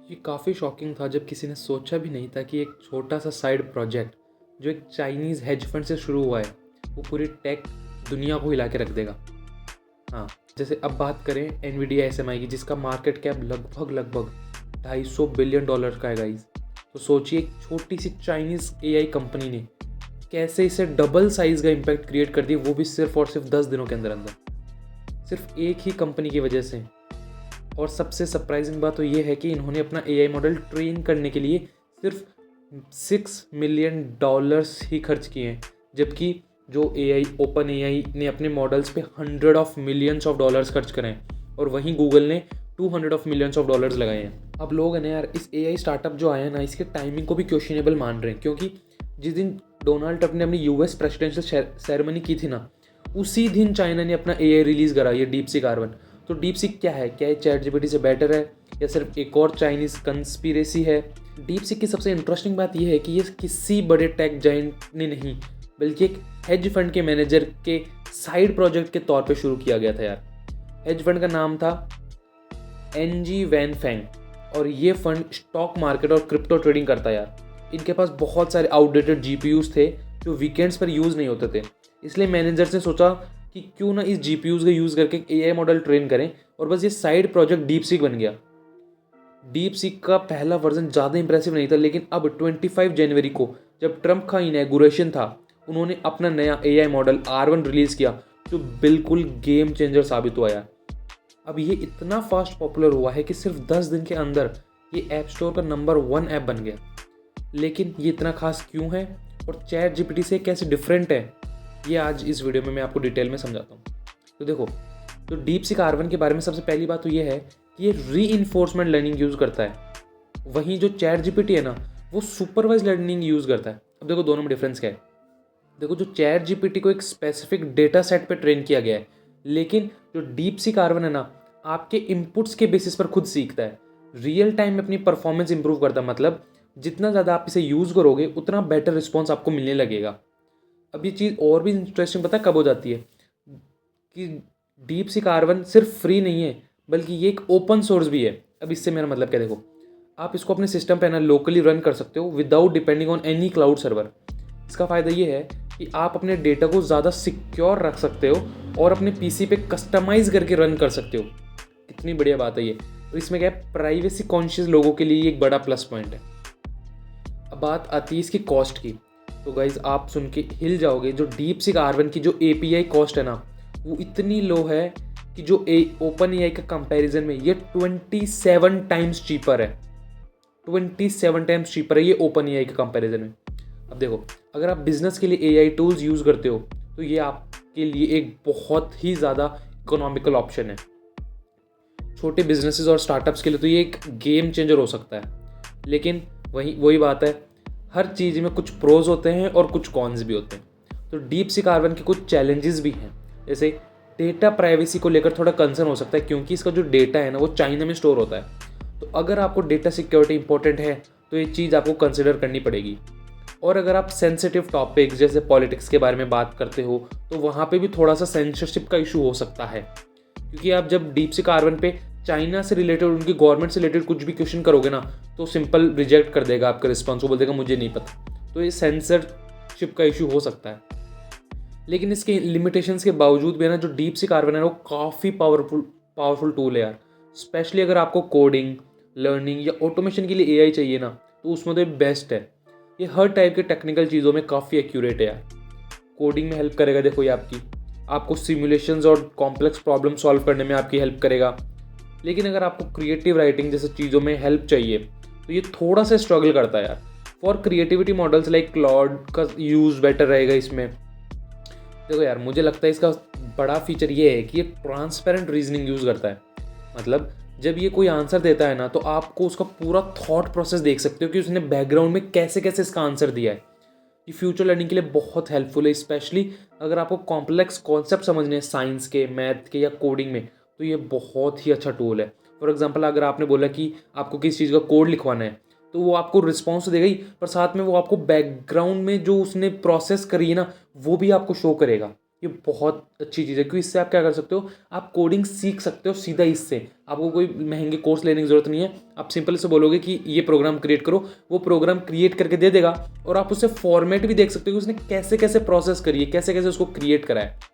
ये काफ़ी शॉकिंग था जब किसी ने सोचा भी नहीं था कि एक छोटा सा साइड प्रोजेक्ट जो एक चाइनीज़ हेज फंड से शुरू हुआ है वो पूरी टेक दुनिया को हिला के रख देगा। हाँ, जैसे अब बात करें एनवीडिया एसएमआई की, जिसका मार्केट कैप लगभग लगभग 250 बिलियन डॉलर का है गाइस। तो सोचिए एक छोटी सी चाइनीज़ एआई कंपनी ने कैसे इसे डबल साइज का इम्पैक्ट क्रिएट कर दिया, वो भी सिर्फ और सिर्फ 10 दिनों के अंदर अंदर, सिर्फ एक ही कंपनी की वजह से। और सबसे सरप्राइजिंग बात तो ये है कि इन्होंने अपना एआई मॉडल ट्रेन करने के लिए सिर्फ $6 मिलियन ही खर्च किए हैं, जबकि जो एआई ओपन एआई ने अपने मॉडल्स पे $100 ऑफ मिलियंस खर्च करे हैं और वहीं गूगल ने $200 ऑफ मिलियंस लगाए हैं। अब लोग है ना यार, इस एआई स्टार्टअप जो आया है ना, इसके टाइमिंग को भी क्वेश्चनेबल मान रहे हैं, क्योंकि जिस दिन डोनाल्ड ट्रंप ने अपनी यूएस प्रेसिडेंशियल सेरेमनी की थी ना, उसी दिन चाइना ने अपना एआई रिलीज़ करा, ये डीपसीक R1। तो डीपसीक क्या है? क्या ये चैट जीपीटी से बेटर है या सिर्फ एक और चाइनीज़ कंस्पिरेसी है? डीपसीक की सबसे इंटरेस्टिंग बात यह है कि ये किसी बड़े टेक जाइंट ने नहीं, बल्कि एक हेज फंड के मैनेजर के साइड प्रोजेक्ट के तौर पे शुरू किया गया था यार। हेज फंड का नाम था एनजी वैन फैंग और ये फंड स्टॉक मार्केट और क्रिप्टो ट्रेडिंग करता है यार। इनके पास बहुत सारे आउटडेटेड जीपीयूज थे जो वीकेंड्स पर यूज़ नहीं होते थे, इसलिए मैनेजर्स ने सोचा कि क्यों ना इस जीपीयूज का यूज़ करके एआई मॉडल ट्रेन करें, और बस ये साइड प्रोजेक्ट डीपसीक बन गया। डीपसीक का पहला वर्जन ज़्यादा इंप्रेसिव नहीं था, लेकिन अब 25 जनवरी को जब ट्रंप का इनॉग्रेशन था, उन्होंने अपना नया एआई मॉडल R1 रिलीज़ किया, जो बिल्कुल गेम चेंजर साबित हुआ यार। अब ये इतना फास्ट पॉपुलर हुआ है कि सिर्फ 10 दिन के अंदर ये ऐप स्टोर का नंबर 1 ऐप बन गया। लेकिन ये इतना खास क्यों है और चैट जीपीटी से कैसे डिफरेंट है, ये आज इस वीडियो में मैं आपको डिटेल में समझाता हूँ। तो देखो, तो डीपसीक R1 के बारे में सबसे पहली बात तो ये है कि ये रीइंफोर्समेंट लर्निंग यूज़ करता है, वहीं जो चैट जीपीटी है ना, वो सुपरवाइज लर्निंग यूज़ करता है। अब देखो दोनों में डिफरेंस क्या है। देखो, जो चैट जीपीटी को एक स्पेसिफिक डेटा सेट पे ट्रेन किया गया है, लेकिन जो डीपसीक R1 है ना, आपके इनपुट्स के बेसिस पर खुद सीखता है, रियल टाइम में अपनी परफॉर्मेंस इंप्रूव करता है। मतलब जितना ज़्यादा आप इसे यूज़ करोगे उतना बेटर रिस्पॉन्स आपको मिलने लगेगा। अब ये चीज़ और भी इंटरेस्टिंग पता है कब हो जाती है, कि डीपसीक R1 सिर्फ फ्री नहीं है, बल्कि ये एक ओपन सोर्स भी है। अब इससे मेरा मतलब क्या, देखो आप इसको अपने सिस्टम पे ना लोकली रन कर सकते हो without depending on any cloud server. इसका फ़ायदा ये है कि आप अपने डेटा को ज़्यादा सिक्योर रख सकते हो और अपने पीसी पे कस्टमाइज़ करके रन कर सकते हो। कितनी बढ़िया बात है ये। तो इसमें क्या है, प्राइवेसी कॉन्शियस लोगों के लिए एक बड़ा प्लस पॉइंट है। अब बात आती है इसकी कॉस्ट की। तो गाइज आप सुन के हिल जाओगे, जो डीपसीक R1 की जो एपीआई कॉस्ट है ना, वो इतनी लो है कि जो ओपन एआई का कंपैरिजन में ये 27 टाइम्स चीपर है। 27 टाइम्स चीपर है ये ओपन एआई के कंपैरिजन में। अब देखो, अगर आप बिजनेस के लिए एआई टूल्स यूज़ करते हो तो ये आपके लिए एक बहुत ही ज़्यादा इकोनॉमिकल ऑप्शन है। छोटे बिजनेसेस और स्टार्टअप्स के लिए तो ये एक गेम चेंजर हो सकता है। लेकिन वही बात है, हर चीज़ में कुछ प्रोज होते हैं और कुछ कॉन्स भी होते हैं। तो डीपसीक R1 के कुछ चैलेंजेस भी हैं, जैसे डेटा प्राइवेसी को लेकर थोड़ा कंसर्न हो सकता है, क्योंकि इसका जो डेटा है ना, वो चाइना में स्टोर होता है। तो अगर आपको डेटा सिक्योरिटी इंपॉर्टेंट है तो ये चीज़ आपको कंसिडर करनी पड़ेगी। और अगर आप सेंसिटिव टॉपिक्स जैसे पॉलिटिक्स के बारे में बात करते हो तो वहाँ पे भी थोड़ा सा सेंसरशिप का इशू हो सकता है, क्योंकि आप जब डीपसीक R1 पे चाइना से रिलेटेड, उनकी गवर्नमेंट से रिलेटेड कुछ भी क्वेश्चन करोगे ना, तो सिंपल रिजेक्ट कर देगा आपका रिस्पॉन्स, वो बोल देगा मुझे नहीं पता। तो ये सेंसरशिप का इशू हो सकता है। लेकिन इसके लिमिटेशंस के बावजूद भी ना, जो डीपसीक R1 है वो काफ़ी पावरफुल टूल है यार। स्पेशली अगर आपको कोडिंग, लर्निंग या ऑटोमेशन के लिए एआई चाहिए ना, तो उसमें तो ये बेस्ट है। ये हर टाइप के टेक्निकल चीज़ों में काफ़ी एक्यूरेट है यार। कोडिंग में हेल्प करेगा, देखो ये आपको सिमुलेशंस और कॉम्प्लेक्स प्रॉब्लम सॉल्व करने में आपकी हेल्प करेगा। लेकिन अगर आपको क्रिएटिव राइटिंग जैसे चीज़ों में हेल्प चाहिए तो ये थोड़ा सा स्ट्रगल करता है यार। For creativity models like Claude का यूज़ बेटर रहेगा इसमें। देखो यार, मुझे लगता है इसका बड़ा फीचर ये है कि ये ट्रांसपेरेंट रीजनिंग यूज़ करता है। मतलब जब ये कोई आंसर देता है ना, तो आपको उसका पूरा थॉट प्रोसेस देख सकते हो कि उसने बैकग्राउंड में कैसे कैसे इसका आंसर दिया है। ये फ्यूचर लर्निंग के लिए बहुत हेल्पफुल है, स्पेशली अगर आपको कॉम्प्लेक्स कॉन्सेप्ट समझने हैं साइंस के, मैथ के या कोडिंग में, तो ये बहुत ही अच्छा टूल है। फॉर एग्जांपल, अगर आपने बोला कि आपको किसी चीज़ का कोड लिखवाना है, तो वो आपको रिस्पॉन्स तो देगा ही, पर साथ में वो आपको बैकग्राउंड में जो उसने प्रोसेस करी है ना, वो भी आपको शो करेगा। ये बहुत अच्छी चीज़ है, क्योंकि इससे आप क्या कर सकते हो, आप कोडिंग सीख सकते हो सीधा इससे। आपको कोई महंगे कोर्स लेने की ज़रूरत नहीं है। आप सिंपल से बोलोगे कि ये प्रोग्राम क्रिएट करो, वो प्रोग्राम क्रिएट करके दे देगा, और आप उससे फॉर्मेट भी देख सकते हो कि उसने कैसे कैसे प्रोसेस करी है, कैसे कैसे उसको क्रिएट करा है।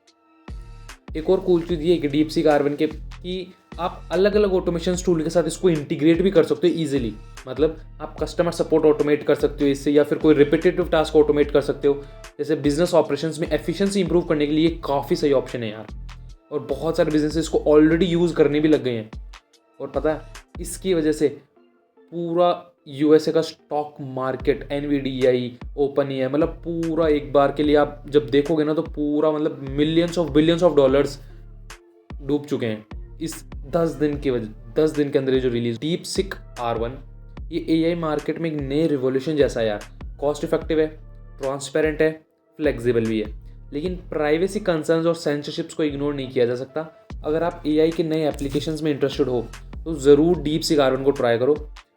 एक और कूल चीज़ ये है कि DeepSeek R1 के कि आप अलग अलग ऑटोमेशन टूल के साथ इसको इंटीग्रेट भी कर सकते हो ईजिली। मतलब आप कस्टमर सपोर्ट ऑटोमेट कर सकते हो इससे, या फिर कोई रिपीटेटिव टास्क ऑटोमेट कर सकते हो। जैसे बिजनेस ऑपरेशंस में एफिशिएंसी इंप्रूव करने के लिए काफ़ी सही ऑप्शन है यार, और बहुत सारे बिजनेस इसको ऑलरेडी यूज़ करने भी लग गए हैं। और पता है, इसकी वजह से पूरा USA का स्टॉक मार्केट, NVDA, OpenAI, मतलब पूरा एक बार के लिए आप जब देखोगे ना तो पूरा मतलब बिलियंस ऑफ डॉलर्स डूब चुके हैं इस 10 दिन के अंदर। ये जो रिलीज DeepSeek R1, ये AI मार्केट में एक नए रिवॉल्यूशन जैसा है यार। कॉस्ट इफेक्टिव है, ट्रांसपेरेंट है, फ्लेक्सिबल भी है, लेकिन प्राइवेसी कंसर्न्स और सेंसरशिप्स को इग्नोर नहीं किया जा सकता। अगर आप AI के नए एप्लीकेशंस में इंटरेस्टेड हो तो ज़रूर DeepSeek R1 को ट्राई करो।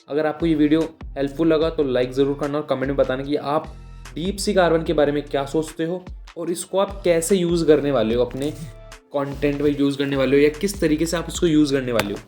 अगर आपको ये वीडियो हेल्पफुल लगा तो लाइक ज़रूर करना और कमेंट में बताना कि आप DeepSeek R1 के बारे में क्या सोचते हो, और इसको आप कैसे यूज़ करने वाले हो, अपने कंटेंट में यूज़ करने वाले हो, या किस तरीके से आप इसको यूज़ करने वाले हो।